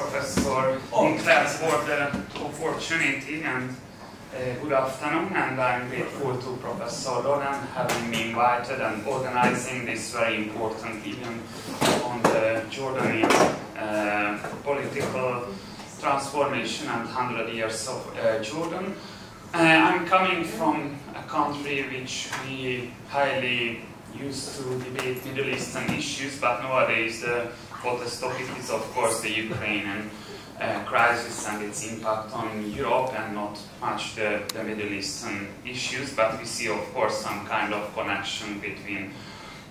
Professor Nicholas for the opportunity, and good afternoon, and I'm grateful to Professor Rodan having me invited and organizing this very important event on the Jordanian political transformation and 100 years of Jordan. I'm coming from a country which we highly used to debate Middle Eastern issues, but nowadays the hottest topic is of course the Ukrainian crisis and its impact on Europe, and not much the Middle Eastern issues, but we see of course some kind of connection between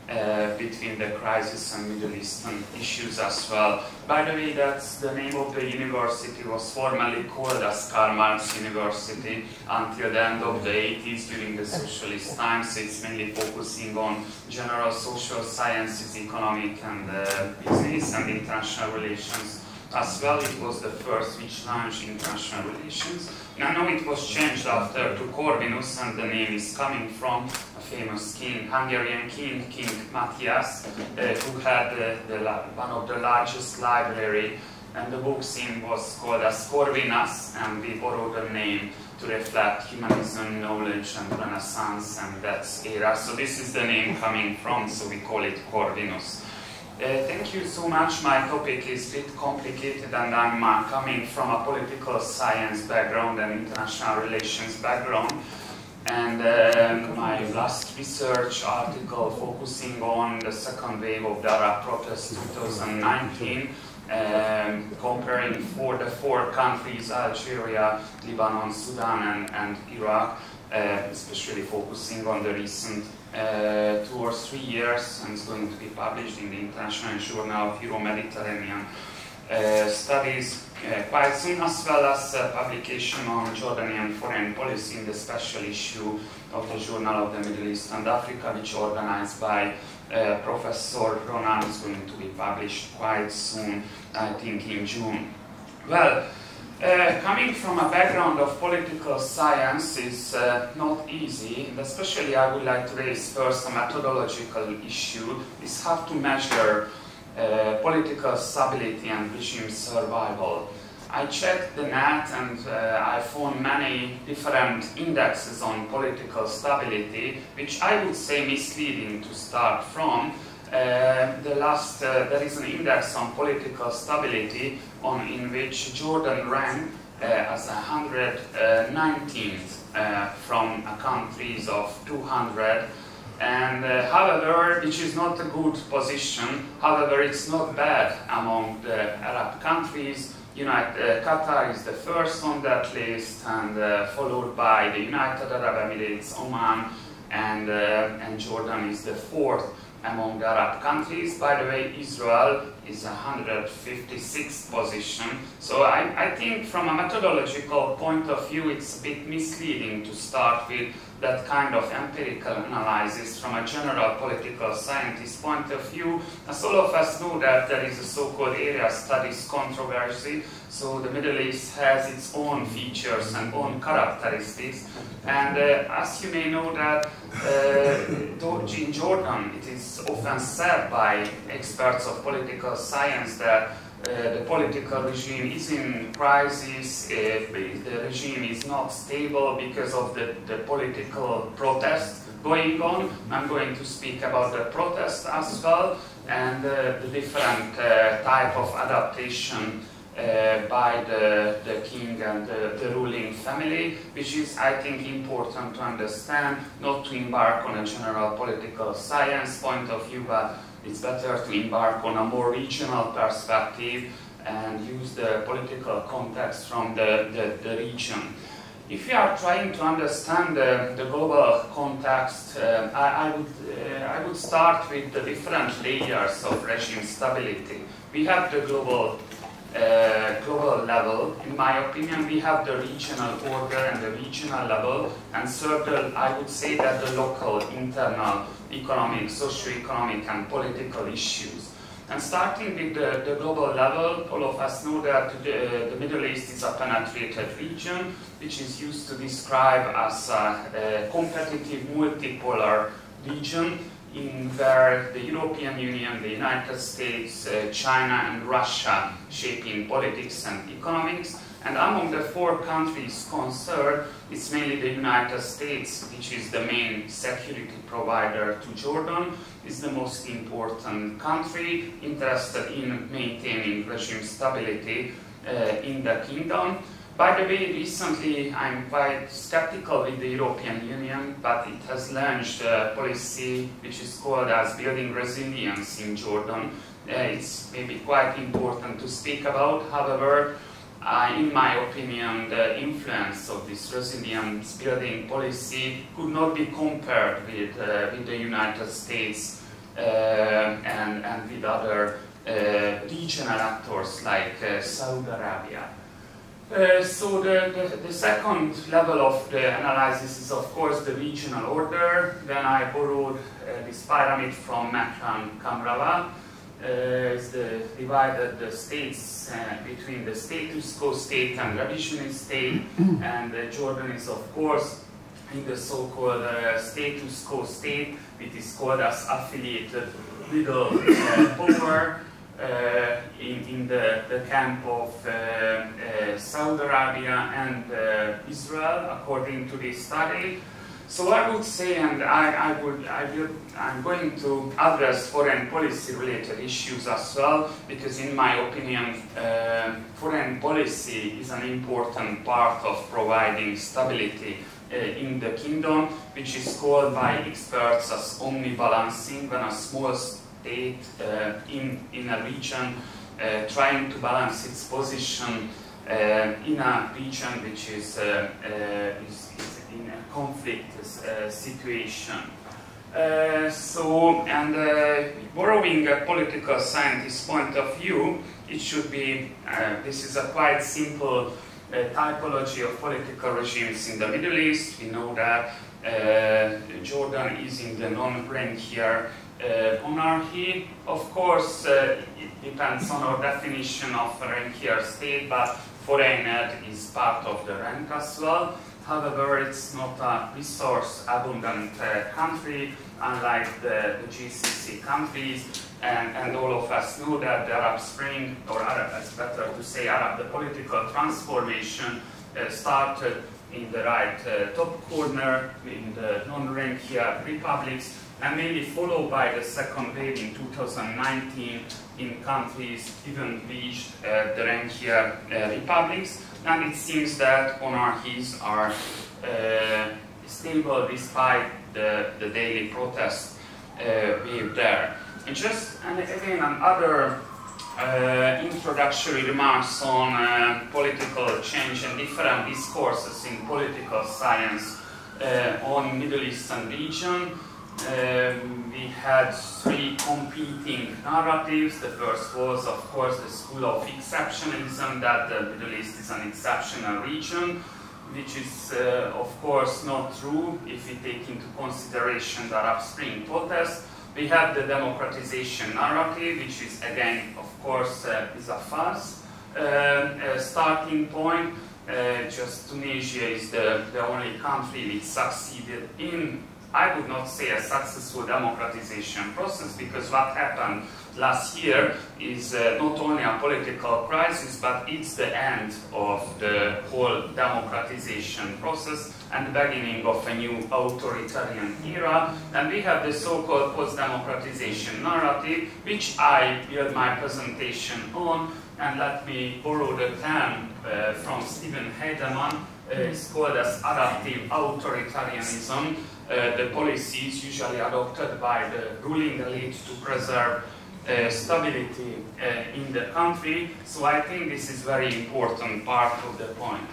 the crisis and Middle Eastern issues as well. By the way, that's the name of the university, was formerly called as Karl Marx University until the end of the 80s during the socialist times. It's mainly focusing on general social sciences, economic and business and international relations as well. It was the first which launched international relations. Now it was changed after to Corvinus, and the name is coming from a famous king, Hungarian king, King Matthias, who had one of the largest library, and the book scene was called as Corvinus, and we borrowed the name to reflect humanism, knowledge and Renaissance and that era. So this is the name coming from, so we call it Corvinus. Thank you so much. My topic is a bit complicated, and I'm coming from a political science background and international relations background. And my last research article focusing on the second wave of the Arab protests 2019, comparing the four countries, Algeria, Lebanon, Sudan and Iraq, especially focusing on the recent 2 or 3 years, and it's going to be published in the International Journal of Euro-Mediterranean Studies quite soon, as well as publication on Jordanian foreign policy in the special issue of the Journal of the Middle East and Africa, which organized by Professor Ronan, is going to be published quite soon, I think in June. Well, coming from a background of political science is not easy, and especially I would like to raise first a methodological issue, is how to measure political stability and regime survival. I checked the net and I found many different indexes on political stability, which I would say misleading to start from. There is an index on political stability in which Jordan ranked as 119th from countries of 200, and however, which is not a good position. However, it's not bad among the Arab countries. Qatar is the first on that list, and followed by the United Arab Emirates, Oman, and Jordan is the fourth among the Arab countries. By the way, Israel is 156th position. So I think from a methodological point of view, it's a bit misleading to start with that kind of empirical analysis from a general political scientist point of view. As all of us know that there is a so-called area studies controversy, so the Middle East has its own features and own characteristics. And as you may know that in Jordan, it is often said by experts of political science that the political regime is in crisis, the regime is not stable because of the political protest going on. I'm going to speak about the protest as well, and the different type of adaptation by the king and the ruling family, which is, I think, important to understand, not to embark on a general political science point of view, but it's better to embark on a more regional perspective and use the political context from the region. If you are trying to understand the global context, I would start with the different layers of regime stability. We have the global level. In my opinion, we have the regional order and the regional level, and third, I would say that the local, internal, economic, socio-economic and political issues. And starting with the global level, all of us know that the Middle East is a penetrated region, which is used to describe as a competitive multipolar region, in where the European Union, the United States, China and Russia shaping politics and economics. And among the 4 countries concerned, it's mainly the United States, which is the main security provider to Jordan, is the most important country interested in maintaining regime stability in the kingdom. By the way, recently I'm quite skeptical with the European Union, but it has launched a policy which is called as building resilience in Jordan. It's maybe quite important to speak about. However, in my opinion, the influence of this resilience building policy could not be compared with the United States and with other regional actors like Saudi Arabia. So the second level of the analysis is of course the regional order. Then I borrowed this pyramid from Mehran Kamrawa. It's divided the states between the status quo state and revisionist state, and Jordan is of course in the so-called status quo state, which is called as affiliated middle power. In the camp of Saudi Arabia and Israel, according to this study. So I would say, and I'm going to address foreign policy related issues as well, because in my opinion, foreign policy is an important part of providing stability in the kingdom, which is called by experts as omnibalancing, when a small state in a region trying to balance its position in a region which is in a conflict situation. Borrowing a political scientist's point of view, it should be, this is a quite simple typology of political regimes in the Middle East. We know that Jordan is in the non-rankier monarchy. Of course, it depends on our definition of a rankier state, but foreign aid is part of the rank as well. However, it's not a resource-abundant country, unlike the GCC countries, and all of us know that the Arab Spring, or Arab, it's better to say Arab, the political transformation started in the right top corner in the non-rankier republics, and maybe followed by the second wave in 2019 in countries even reached the rankier republics. And it seems that monarchies are stable despite the daily protest wave there. And again, other introductory remarks on political change and different discourses in political science on Middle Eastern region. We had 3 competing narratives. The first was, of course, the school of exceptionalism, that the Middle East is an exceptional region, which is, of course, not true if we take into consideration the Arab Spring protests. We have the democratization narrative, which is, again, of course, is a false starting point. Just Tunisia is the only country which succeeded in, I would not say a successful democratization process, because what happened last year is not only a political crisis, but it's the end of the whole democratization process and the beginning of a new authoritarian era. And we have the so-called post-democratization narrative, which I build my presentation on. And let me borrow the term from Stephen Heidemann. It's called as adaptive authoritarianism. The policies usually adopted by the ruling elite to preserve stability in the country. So I think this is very important part of the point.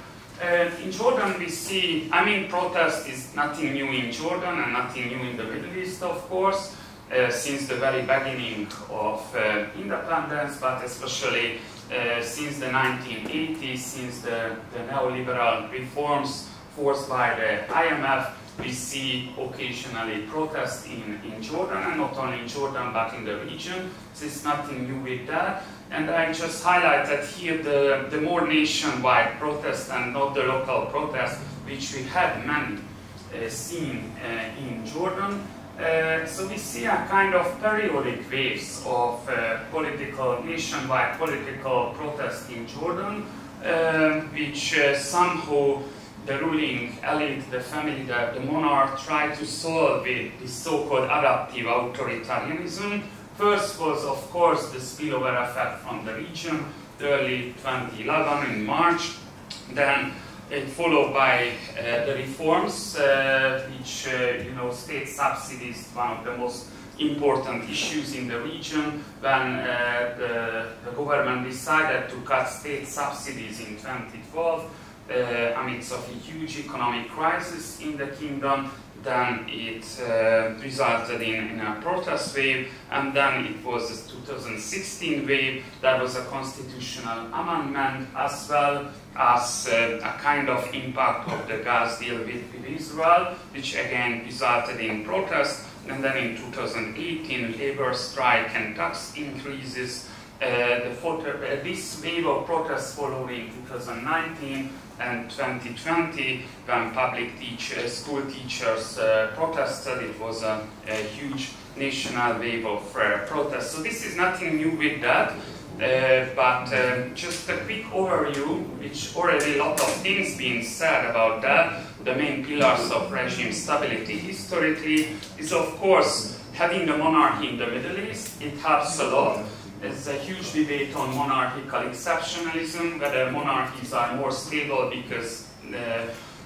In Jordan we see, protest is nothing new in Jordan and nothing new in the Middle East, of course, since the very beginning of independence, but especially since the 1980s, since the neoliberal reforms forced by the IMF, we see occasionally protests in Jordan, and not only in Jordan but in the region. There's nothing new with that. And I just highlighted here the more nationwide protests and not the local protests, which we had many seen in Jordan. So we see a kind of periodic waves of nationwide political protest in Jordan, which somehow the ruling elite, the family, the monarch tried to solve with this so-called adaptive authoritarianism. First was, of course, the spillover effect from the region, early 2011 in March. Then it followed by the reforms, which, state subsidies, one of the most important issues in the region, when the government decided to cut state subsidies in 2012, amidst of a huge economic crisis in the kingdom. Then it resulted in a protest wave, and then it was a 2016 wave that was a constitutional amendment, as well as a kind of impact of the gas deal with Israel, which again resulted in protest. And then in 2018, labor strike and tax increases. This wave of protests followed in 2019 and 2020, when public school teachers protested. It was a huge national wave of protests. So this is nothing new with that, but just a quick overview, which already a lot of things being said about that. The main pillars of regime stability historically is, of course, having the monarchy in the Middle East. It helps a lot. There's a huge debate on monarchical exceptionalism, whether monarchies are more stable because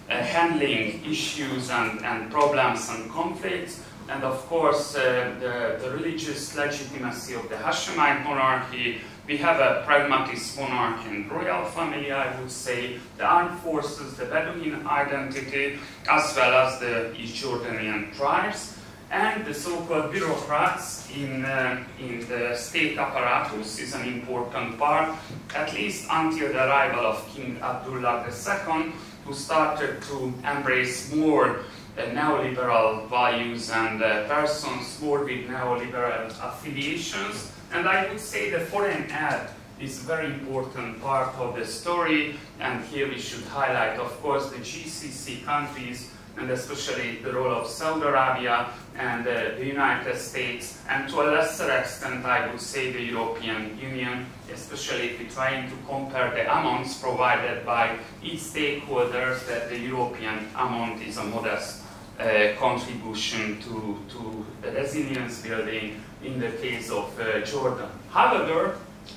handling issues and problems and conflicts. And of course, the religious legitimacy of the Hashemite monarchy. We have a pragmatist monarch and royal family, I would say, the armed forces, the Bedouin identity, as well as the East Jordanian tribes, and the so-called bureaucrats in the state apparatus is an important part, at least until the arrival of King Abdullah II, who started to embrace more neoliberal values and persons more with neoliberal affiliations. And I would say the foreign aid is a very important part of the story, and here we should highlight, of course, the GCC countries, and especially the role of Saudi Arabia and the United States, and to a lesser extent, I would say, the European Union, especially if we're trying to compare the amounts provided by each stakeholders, that the European amount is a modest contribution to the resilience building in the case of Jordan. However,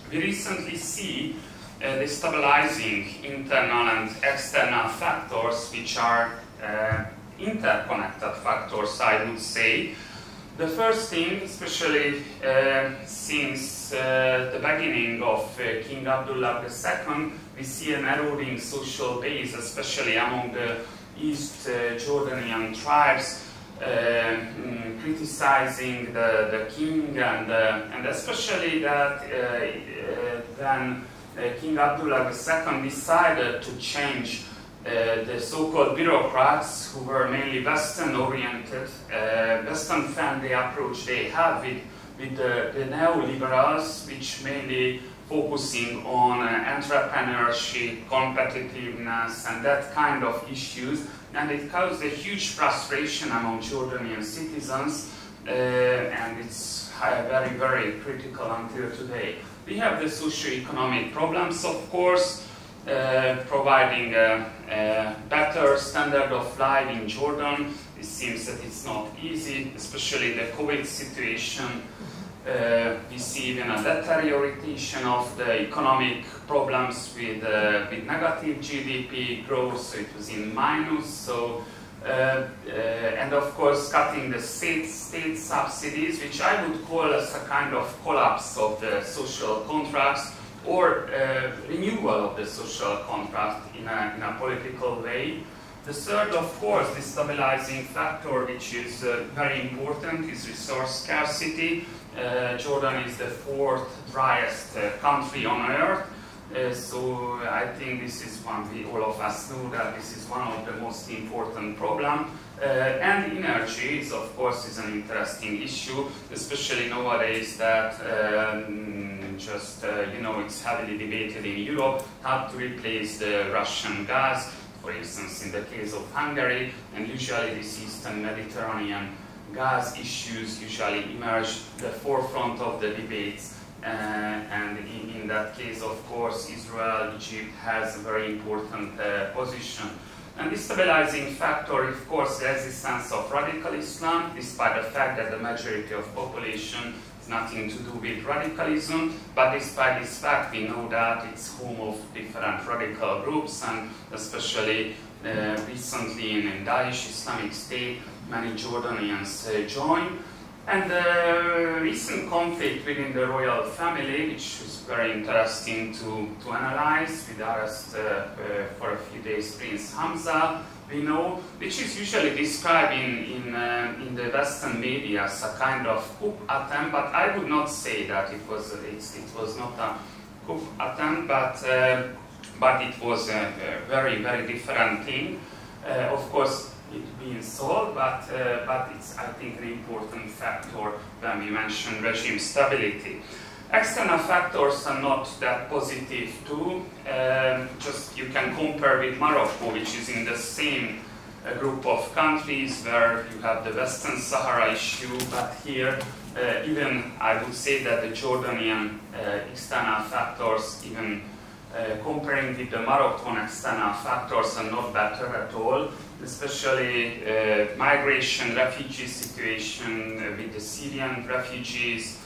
we recently see the stabilizing internal and external factors, which are interconnected factors, I would say. The first thing, especially since the beginning of King Abdullah II, we see an eroding social base, especially among the East Jordanian tribes, criticizing the king, and especially that when King Abdullah II decided to change the so-called bureaucrats, who were mainly Western-oriented, Western-friendly approach they have with the neoliberals, which mainly focusing on entrepreneurship, competitiveness, and that kind of issues. And it caused a huge frustration among Jordanian citizens, and it's very, very critical until today. We have the socio-economic problems, of course, providing a better standard of life in Jordan. It seems that it's not easy, especially the COVID situation. We see even a deterioration of the economic problems with negative GDP growth, so it was in minus. So, and of course, cutting the state subsidies, which I would call as a kind of collapse of the social contracts, or renewal of the social contract in a political way. The third, of course, the stabilizing factor, which is very important, is resource scarcity. Jordan is the fourth driest country on earth, so I think this is one we all of us know that this is one of the most important problems. And energy is, of course, is an interesting issue, especially nowadays that it's heavily debated in Europe how to replace the Russian gas, for instance, in the case of Hungary, and usually this Eastern Mediterranean Gaza issues usually emerge the forefront of the debates, and in that case, of course, Israel, Egypt has a very important position. And the stabilizing factor, of course, the existence of radical Islam, despite the fact that the majority of population has nothing to do with radicalism, but despite this fact, we know that it's home of different radical groups, and especially recently in Daesh, Islamic State, many Jordanians joined. And the recent conflict within the royal family, which is very interesting to analyze, with the arrest for a few days Prince Hamza, we know, which is usually described in the Western media as a kind of coup attempt, but I would not say that it was not a coup attempt, but it was a very, very different thing. Of course, it being solved, but it's, I think, an important factor when we mention regime stability. External factors are not that positive too. Just you can compare with Morocco, which is in the same group of countries where you have the Western Sahara issue, but here even I would say that the Jordanian external factors, even comparing with the Moroccan external factors, are not better at all, especially migration, refugee situation with the Syrian refugees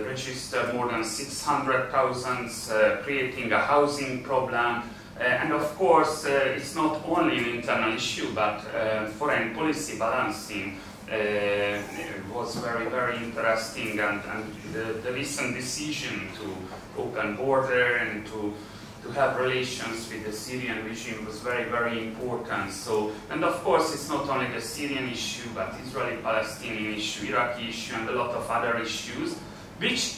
registered more than 600,000, creating a housing problem. And of course, it's not only an internal issue, but foreign policy balancing was very, very interesting, and the recent decision to open border and to have relations with the Syrian regime was very, very important. So, and of course, it's not only the Syrian issue, but Israeli-Palestinian issue, Iraqi issue, and a lot of other issues, which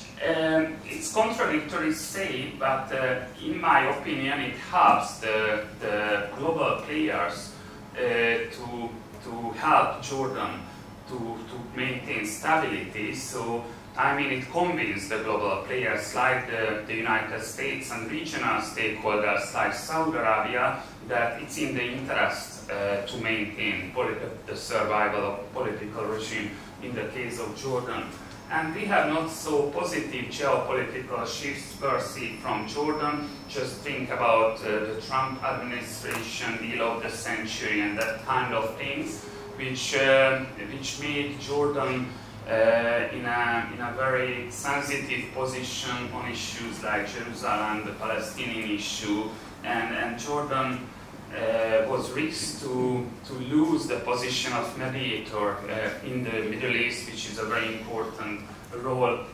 it's contradictory to say, but in my opinion, it helps the global players to help Jordan to maintain stability. So, I mean, it convinced the global players like the United States and regional stakeholders like Saudi Arabia that it's in the interest to maintain the survival of political regime in the case of Jordan. And we have not so positive geopolitical shifts per se from Jordan. Just think about the Trump administration, deal of the century, and that kind of things, which made Jordan in a very sensitive position on issues like Jerusalem, the Palestinian issue, and Jordan was risked to lose the position of mediator in the Middle East, which is a very important role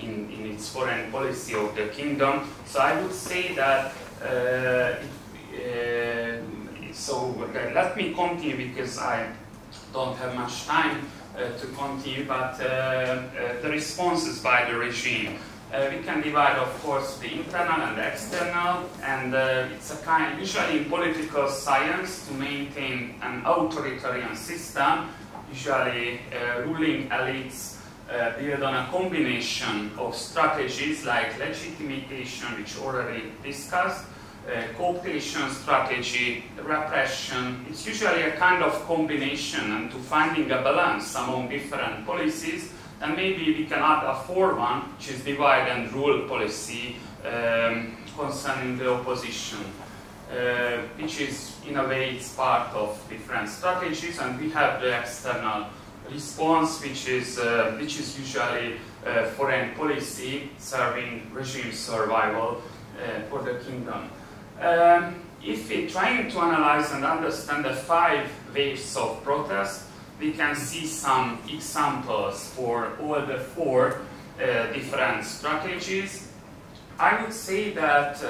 in its foreign policy of the kingdom. So I would say that, let me continue because I don't have much time to continue, but the responses by the regime. We can divide, of course, the internal and the external, and it's a kind, usually in political science, to maintain an authoritarian system, usually ruling elites build on a combination of strategies like legitimation, which already discussed, cooptation strategy, repression. It's usually a kind of combination, and to finding a balance among different policies. And maybe we can add a fourth one, which is divide and rule policy concerning the opposition, which is, in a way, it's part of different strategies. And we have the external response, which is usually foreign policy serving regime survival for the kingdom. If we're trying to analyze and understand the 5 waves of protest, we can see some examples for all the 4 different strategies. I would say that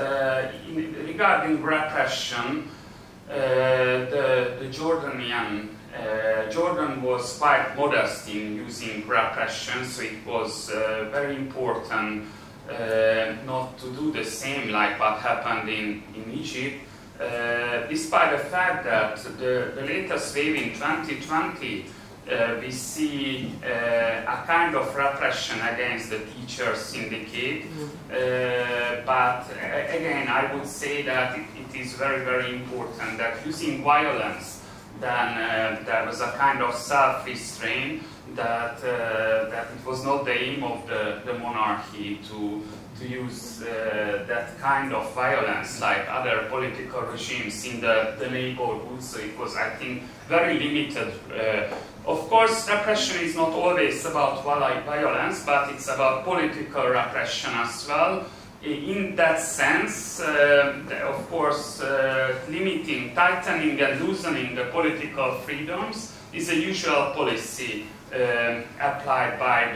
regarding repression, the Jordan was quite modest in using repression, so it was very important not to do the same like what happened in Egypt. Despite the fact that the latest wave in 2020, we see a kind of repression against the teacher syndicate, but again, I would say that it is very, very important that using violence then there was a kind of self-restraint that it was not the aim of the monarchy to use that kind of violence like other political regimes in the neighborhood. So it was, I think, very limited. Of course, repression is not always about violence, but it's about political repression as well. In that sense, of course, limiting, tightening and loosening the political freedoms is a usual policy applied by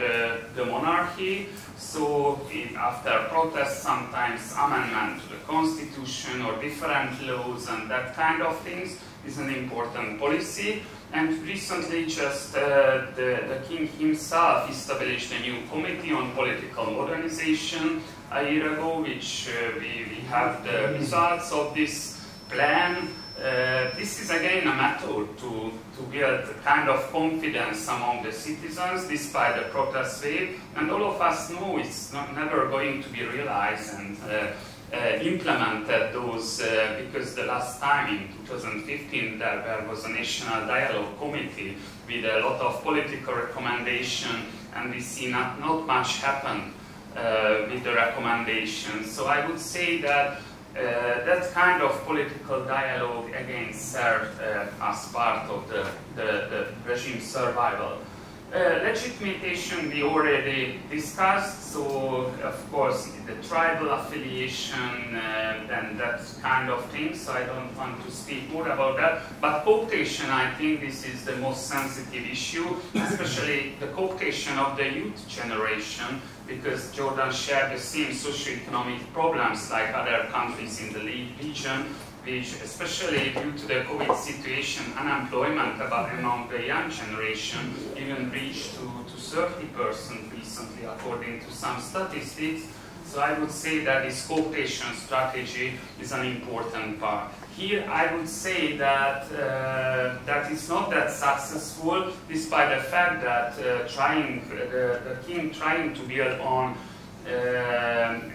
the monarchy. So after protests, sometimes amendment to the constitution or different laws and that kind of things is an important policy. And recently just the king himself established a new committee on political modernization a year ago, which we have the results of this plan. This is again a method to build a kind of confidence among the citizens despite the protest wave, and all of us know it's never going to be realized and implemented those because the last time in 2015 there was a national dialogue committee with a lot of political recommendation, and we see not much happen with the recommendations. So I would say that that kind of political dialogue again served as part of the regime's survival. Legitimation we already discussed, so of course the tribal affiliation and that kind of thing, so I don't want to speak more about that. But cooptation, I think this is the most sensitive issue, especially the cooptation of the youth generation, because Jordan shared the same socioeconomic problems like other countries in the region, which, especially due to the COVID situation, unemployment among the young generation even reached to 30% recently, according to some statistics. So I would say that this cooptation strategy is an important part. Here I would say that that is not that successful, despite the fact that the king trying to build on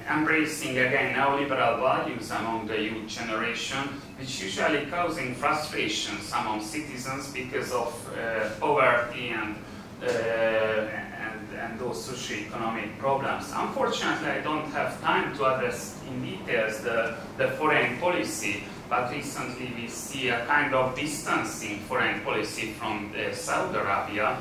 embracing again neoliberal values among the youth generation, which usually causing frustrations among citizens because of poverty and those socioeconomic problems. Unfortunately, I don't have time to address in details the foreign policy, but recently we see a kind of distancing foreign policy from Saudi Arabia,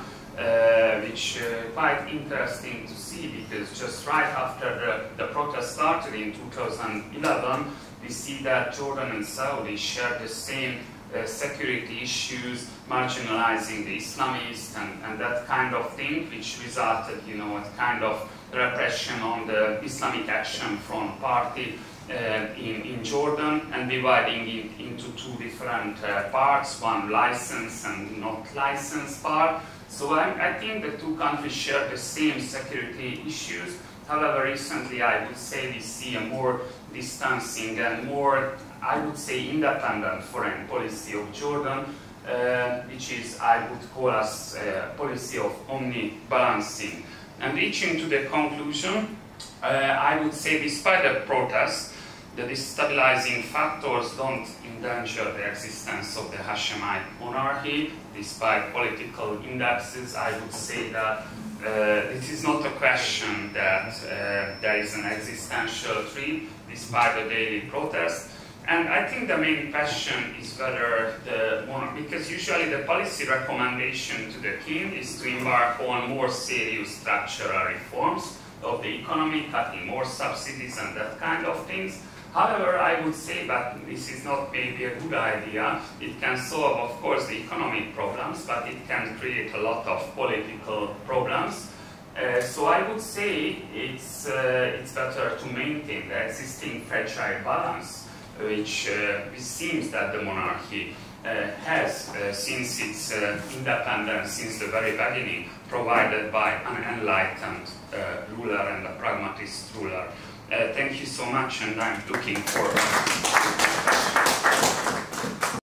which quite interesting to see, because just right after the protest started in 2011, we see that Jordan and Saudi share the same security issues, marginalizing the Islamists and that kind of thing, which resulted, you know, a kind of repression on the Islamic Action Front party in Jordan, and dividing it into two different parts, one licensed and not licensed part. So I think the two countries share the same security issues. However, recently I would say we see a more distancing and more, I would say, independent foreign policy of Jordan, which is, I would call as a policy of omni-balancing. And reaching to the conclusion, I would say despite the protests, the destabilizing factors don't endanger the existence of the Hashemite monarchy. Despite political indexes, I would say that it is not a question that there is an existential threat despite the daily protests. And I think the main question is whether the monarchy, because usually the policy recommendation to the king is to embark on more serious structural reforms of the economy, cutting more subsidies and that kind of things. However, I would say that this is not maybe a good idea. It can solve, of course, the economic problems, but it can create a lot of political problems. So I would say it's better to maintain the existing fragile balance, which it seems that the monarchy has, since its independence, since the very beginning, provided by an enlightened ruler and a pragmatist ruler. Thank you so much, and I'm looking forward.